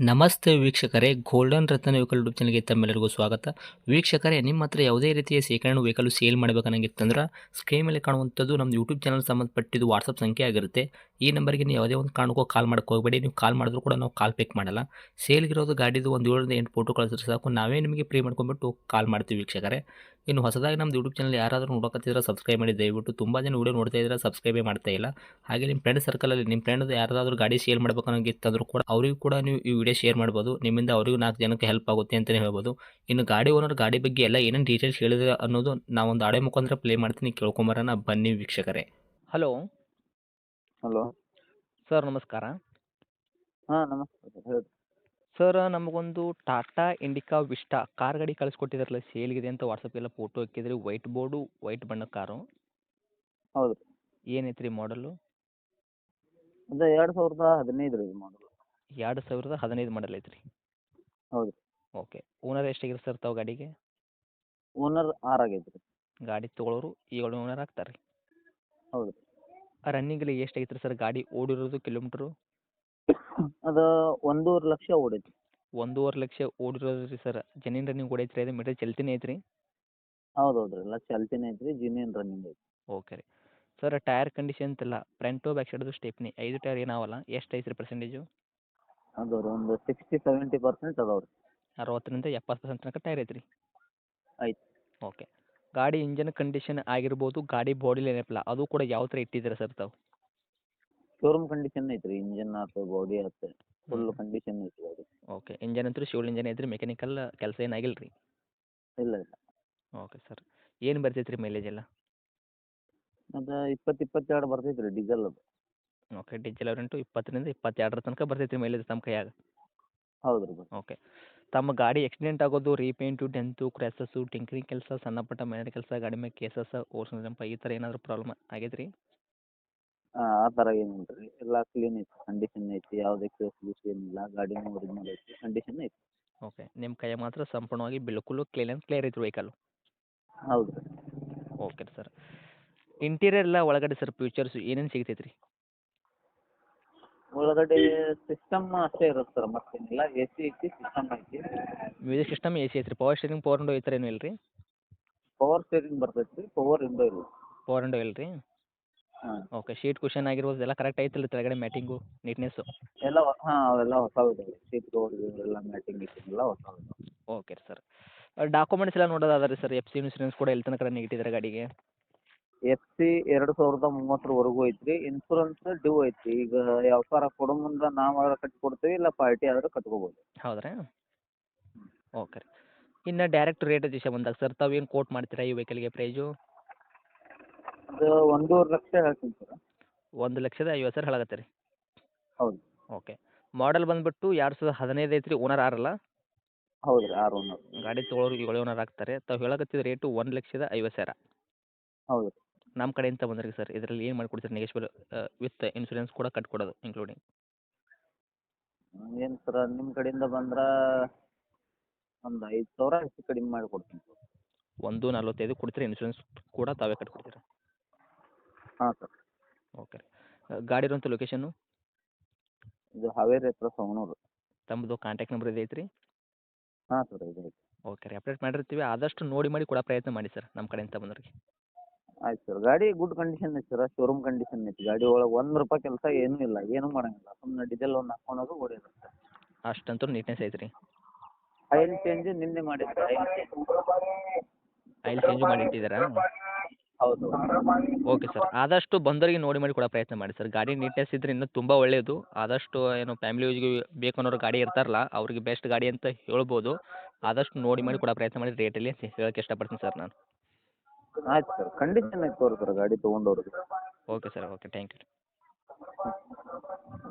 ನಮಸ್ತೆ ವೀಕ್ಷಕರೇ, ಗೋಲ್ಡನ್ ರತ್ನ vehicle YouTube ಚಾನಲ್ಗೆ ತಮ್ಮೆಲ್ಲರಿಗೂ ಸ್ವಾಗತ. ವೀಕ್ಷಕರೇ, ನಿಮ್ಮ ಹತ್ರ ಯಾವುದೇ ರೀತಿಯ ಶೇಖರಣೆ ವೆಹಿಕಲ್ ಸೇಲ್ ಮಾಡಬೇಕನ್ನಂಗಿತ್ತಂದ್ರೆ ಸ್ಕ್ರೀನ್ ಮೇಲೆ ಕಾಣುವಂಥದ್ದು ನಮ್ಮ ಯೂಟ್ಯೂಬ್ ಚಾನಲ್ ಸಂಬಂಧಪಟ್ಟಿದ್ದು ವಾಟ್ಸಪ್ ಸಂಖ್ಯೆ ಆಗಿರುತ್ತೆ. ಈ ನಂಬರ್ಗೆ ನೀವು ಯಾವುದೇ ಒಂದು ಕಾರಣಕ್ಕೂ ಕಾಲ್ ಮಾಡಕ್ಕೆ ಹೋಗಬೇಡಿ. ನೀವು ಕಾಲ್ ಮಾಡಿದ್ರು ಕೂಡ ನಾವು ಕಾಲ್ ಪಿಕ್ ಮಾಡಲ್ಲ. ಸೇಲ್ಗಿರೋದು ಗಾಡಿದು ಒಂದು 7ರಿಂದ 8 ಫೋಟೋ ಕಳಿಸಿದ್ರೆ ಸಾಕು, ನಾವೇ ನಿಮಗೆ ಪ್ರೀ ಮಾಡ್ಕೊಂಡ್ಬಿಟ್ಟು ಕಾಲ್ ಮಾಡ್ತೀವಿ ವೀಕ್ಷಕರೇ. ಇನ್ನು ಹೊಸದಾಗಿ ನಮ್ಮದು ಯೂಟ್ಯೂಬ್ ಚಾನಲ್ ಯಾರಾದರೂ ನೋಡೋಕತ್ತಿದ್ರೆ ಸಬ್ಸ್ಕ್ರೈಬ್ ಮಾಡಿ ದಯವಿಟ್ಟು. ತುಂಬ ಜನ ವೀಡಿಯೋ ನೋಡ್ತಾ ಇದ್ದಾರೆ, ಸಬ್ಸ್ಕ್ರೈಬೇ ಮಾಡ್ತಾ ಇಲ್ಲ. ಹಾಗೆ ನಿಮ್ಮ ಫ್ರೆಂಡ್ ಸರ್ಕಲಲ್ಲಿ ನಿಮ್ಮ ಫ್ರೆಂಡ್ ಯಾರಾದರೂ ಗಾಡಿ ಸೇಲ್ ಮಾಡಬೇಕನ್ನೋಂಗಿತ್ತಂದ್ರೂ ಕೂಡ ಅವರಿಗೂ ಕೂಡ ನೀವು ಈ ವಿಡಿಯೋ ಶೇರ್ ಮಾಡ್ಬೋದು. ನಿಮ್ಮಿಂದ ಅವರಿಗೂ 4 ಜನಕ್ಕೆ ಹೆಲ್ಪ್ ಆಗುತ್ತೆ ಅಂತಲೇ ಹೇಳ್ಬೋದು. ಇನ್ನು ಗಾಡಿ ಓನರ್ ಗಾಡಿ ಬಗ್ಗೆ ಎಲ್ಲ ಏನೇನು ಡೀಟೇಲ್ಸ್ ಹೇಳಿದ್ರೆ ಅನ್ನೋದು ನಾವೊಂದು ಆಡಿಯೋ ಮುಖಾಂತರ ಪ್ಲೇ ಮಾಡ್ತೀನಿ, ಕೇಳ್ಕೊಂಬರೋಣ ಬನ್ನಿ ವೀಕ್ಷಕರೇ. Hello hello. ಸರ್, ನಮಸ್ಕಾರ. ಹಾಂ, ನಮಸ್ತೆ ಸರ್, ಹೇಳಿ. ಸರ್, ನಮಗೊಂದು ಟಾಟಾ ಇಂಡಿಕಾ ವಿಸ್ಟಾ ಕಾರ್ ಗಾಡಿ ಕಳಿಸ್ಕೊಟ್ಟಿದ್ರಲ್ಲ, ಸೇಲ್ಗಿದೆ ಅಂತ ವಾಟ್ಸಪ್ಗೆಲ್ಲ ಫೋಟೋ ಹಾಕಿದ್ರಿ. ವೈಟ್ ಬೋರ್ಡು, ವೈಟ್ ಬಣ್ಣ ಕಾರು. ಹೌದು ರೀ. ಏನೈತೆ ರೀ ಮಾಡಲು? ಅದು 2015 ರೀ ಮಾಡಲ್. 2015 ಮಾಡಲ್ ಐತ್ರಿ. ಹೌದು. ಓಕೆ. ಓನರ್ ಎಷ್ಟಾಗಿರಿ ಸರ್ ತಾವು ಗಾಡಿಗೆ? ಓನರ್ 6 ಆಗೈತೆ ರೀ. ಗಾಡಿ ತೊಗೊಳೋರು 7 ಓನರ್ ಆಗ್ತಾರೆ ರೀ. ಹೌದು. ರನ್ನಿಂಗಲ್ಲಿ ಎಷ್ಟು ಆಗೈತ್ರಿ ಸರ್ ಗಾಡಿ ಓಡಿರೋದು ಕಿಲೋಮೀಟ್ರು? ಅದು 1.5 ಲಕ್ಷ ಓಡೈತಿ. 1.5 ಲಕ್ಷ ಓಡಿರೋದು ರೀ ಸರ್. ಜೆನ್ಯೂನ್ ರನ್ನಿಂಗ್ ಓಡೈತ್ರಿ, ಅದು ಮೀಟರ್ ಚಲ್ತಿನೇ ಐತ್ರಿ? ಹೌದು ಹೌದು ರೀ, ಎಲ್ಲ ಚಾಲ್ತಿನೇ ಐತ್ರಿ, ಜಿನಿಯನ್ ರನ್ನಿಂಗ್ ಐತಿ. ಓಕೆ ರೀ. ಸರ್, ಟೈರ್ ಕಂಡೀಷನ್ ಅಂತೆಲ್ಲ ಫ್ರಂಟು ಬ್ಯಾಕ್ ಸೈಡ್ದು ಸ್ಟೆಪ್ನಿ 5 ಟೈರ್ ಏನಾವಲ್ಲ, ಎಷ್ಟು ಐತ್ರಿ ಪರ್ಸೆಂಟೇಜು? ಅದು ರೀ ಒಂದು 60-70% ಅದಾವೆ ರೀ. 60ರಿಂದ 70% ತನಕ ಟೈರ್ ಐತ್ರಿ. ಐತಿ. ಓಕೆ. ಗಾಡಿ ಇಂಜನ್ ಕಂಡೀಷನ್ ಆಗಿರ್ಬೋದು, ಗಾಡಿ ಬಾಡಿಲಿ ಏನಪ್ಪಲ್ಲ ಅದು ಕೂಡ ಯಾವ ಥರ ಇಟ್ಟಿದ್ದೀರಾ ಸರ್ ತಾವು? ಶೋರೂಮ್ ಕಂಡೀಷನ್ ಐತ್ರಿ, ಇಂಜನ್ ಆಯ್ತು, ಬಾಡಿ ಆಯ್ತು, ಫುಲ್ ಕಂಡೀಷನ್ ಐತಿ ಗಾಡಿ. ಓಕೆ. ಇಂಜನ್ ಅಂತೂ ಶಿವಲ್ ಇಂಜನ್ ಐತ್ರಿ, ಮೆಕ್ಯಾನಿಕಲ್ ಕೆಲಸ ಏನಾಗಿಲ್ಲ ರೀ? ಇಲ್ಲ ಇಲ್ಲ. Okay sir. ಏನು ಬರ್ತೈತೆ ರೀ ಮೈಲೇಜ್ ಎಲ್ಲ? ಅದು 20-22 ಬರ್ತೈತೆ ರೀ, ಡೀಸೆಲ್ ಅದು. ಓಕೆ. ಡೀಸೆಲ್ ರೆಂಟು 20ರಿಂದ 22 ತನಕ ಬರ್ತೈತೆ ರೀ ಮೈಲೇಜ್ ತಮ್ಮ ಕೈಯಾಗ? ಹೌದು ರೀ. ಓಕೆ. ತಮ್ಮ ಗಾಡಿ ಆಕ್ಸಿಡೆಂಟ್ ಆಗೋದು, ರೀಪೇಂಟು, ಡೆಂತು, ಕ್ರ್ಯಾಸಸ್ಸು, ಟಿಂಕರಿಂಗ್ ಕೆಲಸ, ಸಣ್ಣ ಪುಟ್ಟ ಮನೆ ಕೆಲಸ, ಗಾಡಿ ಮೇಲೆ ಕೇಸಸ್, ಓರ್ಸಿನ ಜಂಪ ಈ ಥರ ಏನಾದರೂ ಪ್ರಾಬ್ಲಮ್ ಆಗೈತೆ ರೀ? ಆ ಥರ ಏನಿಲ್ಲ ರೀ, ಎಲ್ಲ ಕ್ಲೀನ್ ಐತಿ, ಕಂಡೀಷನ್ ಐತಿ, ಯಾವುದೇ ಕೇಸ್ ಗೀಸ್ ಏನಿಲ್ಲ, ಗಾಡಿನೂ ಒರಿಜಿನಲ್ ಐತಿ, ಕಂಡೀಷನ್ ಐತಿ. ಓಕೆ. ನಿಮ್ಮ ಕೈಯಾಗ ಮಾತ್ರ ಸಂಪೂರ್ಣವಾಗಿ ಬಿಲ್ಕುಲ್ ಕ್ಲೀನ್ ಆ್ಯಂಡ್ ಕ್ಲಿಯರ್ ಐತ್ರಿ ವೆಹಿಕಲ್ಲು? ಹೌದು ರೀ. Okay sir. ಇಂಟೀರಿಯರ್ ಎಲ್ಲ ಒಳಗಡೆ ಸರ್ ಫ್ಯೂಚರ್ಸ್ ಏನೇನು ಸಿಗ್ತೈತೆ ರೀ? ಒಳಗಡೆ ಸಿಸ್ಟಮ್ ಅಷ್ಟೇ ಇರುತ್ತೆ ಸರ್, ಮತ್ತೇನಿಲ್ಲ. ಎ ಸಿ ಐತಿ, ಸಿಸ್ಟಮ್ ಐತಿ. ಮ್ಯೂಸಿಕ್ ಸಿಸ್ಟಮ್ ಎ ಸಿ ಐತ್ರಿ. ಪವರ್ ಸ್ಟೀರಿಂಗ್, ಪವರ್ ವಿಂಡೋ ಈ ಥರ ಏನೂ ಇಲ್ಲ ರೀ? ಪವರ್ ಸ್ಟೇರಿಂಗ್ ಬರ್ತೈತೆ ರೀ, ಪವರ್ ವಿಂಡೋ ಇಲ್ಲ. ಪವರ್ ವಿಂಡೋ ಇಲ್ಲ ರೀ? ಹಾಂ. ಓಕೆ. ಶೀಟ್ ಕುಷನ್ ಆಗಿರ್ಬೋದು ಎಲ್ಲ ಕರೆಕ್ಟ್ ಐತಲ್ಲ ಕೆಳಗಡೆ ಮ್ಯಾಟಿಂಗು, ನೀಟ್ನೆಸ್ಸು? ಎಲ್ಲ ಹಾಂ, ಅವೆಲ್ಲ ಹೊಸವು ಇದಾವೆ. ಸೀಟ್ ಕವರ್ ಎಲ್ಲ ಮ್ಯಾಟಿಂಗ್ ಗೀಟಿಂಗ್ ಎಲ್ಲ ಹೊಸವು ಇದಾವೆ. Okay sir. ಡಾಕ್ಯುಮೆಂಟ್ಸ್ ಎಲ್ಲ ನೋಡೋದಾದ್ರೆ ರೀ ಸರ್, ಎಫ್ ಸಿ ಇನ್ಸೂರೆನ್ಸ್ ಕೂಡ ಎಲ್ಲಿ ತನಕ ರನ್ನಿಂಗ್ ಇಟ್ಟಿದ್ದಾರೆ ಗಾಡಿಗೆ? ಎಫ್ ಸಿ 2030 ಐತ್ರಿ. ಇನ್ಶೂರೆನ್ಸ್ ಡ್ಯೂ ಐತಿ. ಈಗ ವ್ಯಾಪಾರ ಕೊಡೋ ಮುಂದೆ ನಾವಾದ್ರೆ ಕಟ್ಟಿ ಕೊಡ್ತೀವಿ, ಇಲ್ಲ ಪಾರ್ಟಿ ಆದ್ರೆ ಕಟ್ಕೋಬೋದು. ಹೌದ್ರಾ? ಓಕೆ ರೀ. ಇನ್ನು ಡೈರೆಕ್ಟ್ ರೇಟ್ ವಿಷಯ ಬಂದಾಗ ಸರ್, ತಾವು ಏನು ಕೋಟ್ ಮಾಡ್ತೀರಾ ಈ ವೆಹಿಕಲ್ಗೆ ಪ್ರೈಸು? ಅದು 1.5 ಲಕ್ಷ ಹೇಳ್ತೀನಿ ಸರ್. 1,50,000 ಹೇಳಾಕತ್ತೀರಿ ರೀ? ಹೌದು. ಓಕೆ. ಮಾಡಲ್ ಬಂದುಬಿಟ್ಟು 2015 ಐತ್ರಿ, ಓನರ್ ಆರಲ್ಲ? ಹೌದು ರೀ, 6 ಓನರ್. ಗಾಡಿ ತೊಗೊಳೋರು 7 ಓನರ್ ಆಗ್ತಾರೆ. ತಾವು ಹೇಳಕತ್ತಿದ ರೇಟು 1,50,000. ಹೌದು ರೀ. ನಮ್ಮ ಕಡೆಯಿಂದ ಬಂದ್ರಿ ಸರ್, ಇದರಲ್ಲಿ ಏನು ಮಾಡಿಕೊಡ್ತೀರಿ ನೆಗೆಶ್ಬಲ್ ವಿತ್ ಇನ್ಸೂರೆನ್ಸ್ ಕೂಡ ಕಟ್ಕೊಡೋದು ಇನ್ಕ್ಲೂಡಿಂಗ್? ಏನು ಸರ್, ನಿಮ್ಮ ಕಡೆಯಿಂದ ಬಂದ್ರೆ ಒಂದು 5,000 ಹೆಚ್ಚು ಕಡಿಮೆ ಮಾಡಿ ಕೊಡ್ತೀನಿ ಸರ್. 1,45 ಕೊಡ್ತೀರಿ, ಇನ್ಸೂರೆನ್ಸ್ ಕೂಡ ತಾವೇ ಕಟ್ಕೊಡ್ತೀರಾ? ಹಾಂ ಸರ್. ಓಕೆ ರೀ. ಗಾಡಿ ಇರುವಂಥ ಲೊಕೇಶನ್ನು? ಇದು ಹಾವೇರಿ ಹತ್ರ ಸವಣೂರು. ತಮ್ಮದು ಕಾಂಟ್ಯಾಕ್ಟ್ ನಂಬರ್ ಇದೆ ಐತ್ರಿ? ಹಾಂ ಸರ್, ಇದೆ ಐತೆ. ಓಕೆ ರೀ. ಅಪ್ಡೇಟ್ ಮಾಡಿರ್ತೀವಿ, ಆದಷ್ಟು ನೋಡಿ ಮಾಡಿ ಕೊಡೋ ಪ್ರಯತ್ನ ಮಾಡಿ ಸರ್ ನಮ್ಮ ಕಡೆಯಿಂದ ಬಂದವ್ರಿಗೆ. ಆಯ್ತು ಸರ್. ಗಾಡಿ ಗುಡ್ ಕಂಡೀಷನ್ ಐತಿ ಸರ್, ಶೋರೂಮ್ ಕಂಡೀಷನ್ ಐತಿ. ಗಾಡಿ ಒಳಗೆ ₹1 ಕೆಲಸ ಏನೂ ಇಲ್ಲ, ಏನೂ ಮಾಡಂಗಿಲ್ಲ. ಸುಮ್ಮನೆ ಡೀಸೆಲ್ ಒಂದು ಹಾಕ್ಕೊಳೋದು, ಹೊಡಿಯೋದು ಅಷ್ಟೇ. ಅಷ್ಟಂತೂ ನೀಟ್ನೆಸ್ ಐತ್ರಿ? ಆಯಿಲ್ ಚೇಂಜ್ ನಿನ್ನೆ ಮಾಡಿದ್ದು. ಆಯಿಲ್ ಚೇಂಜು ಮಾಡಿ ಇಟ್ಟಿದ್ದೀರಾ? ಹೌದು. Okay sir. ಆದಷ್ಟು ಬಂದವರಿಗೆ ನೋಡಿ ಮಾಡಿ ಕೊಡೋ ಪ್ರಯತ್ನ ಮಾಡಿ ಸರ್. ಗಾಡಿ ನೀಟ್ನೆಸ್ ಇದ್ರೆ ಇನ್ನೂ ತುಂಬ ಒಳ್ಳೆಯದು. ಆದಷ್ಟು ಏನು ಫ್ಯಾಮಿಲಿ ಯೂಸ್ಗೆ ಬೇಕು ಅನ್ನೋರು ಗಾಡಿ ಇರ್ತಾರಲ್ಲ, ಅವ್ರಿಗೆ ಬೆಸ್ಟ್ ಗಾಡಿ ಅಂತ ಹೇಳ್ಬೋದು. ಆದಷ್ಟು ನೋಡಿ ಮಾಡಿ ಕೊಡೋ ಪ್ರಯತ್ನ ಮಾಡಿ, ರೇಟಲ್ಲಿ ಹೇಳೋಕ್ಕೆ ಇಷ್ಟಪಡ್ತೀನಿ ಸರ್ ನಾನು. ಆಯ್ತು ಸರ್, ಕಂಡೀಷನ್ ಐತೆ ತೋರಿ ಸರ್ ಗಾಡಿ ತೊಗೊಂಡವ್ರಿಗೆ. Okay sir. Okay. Thank you.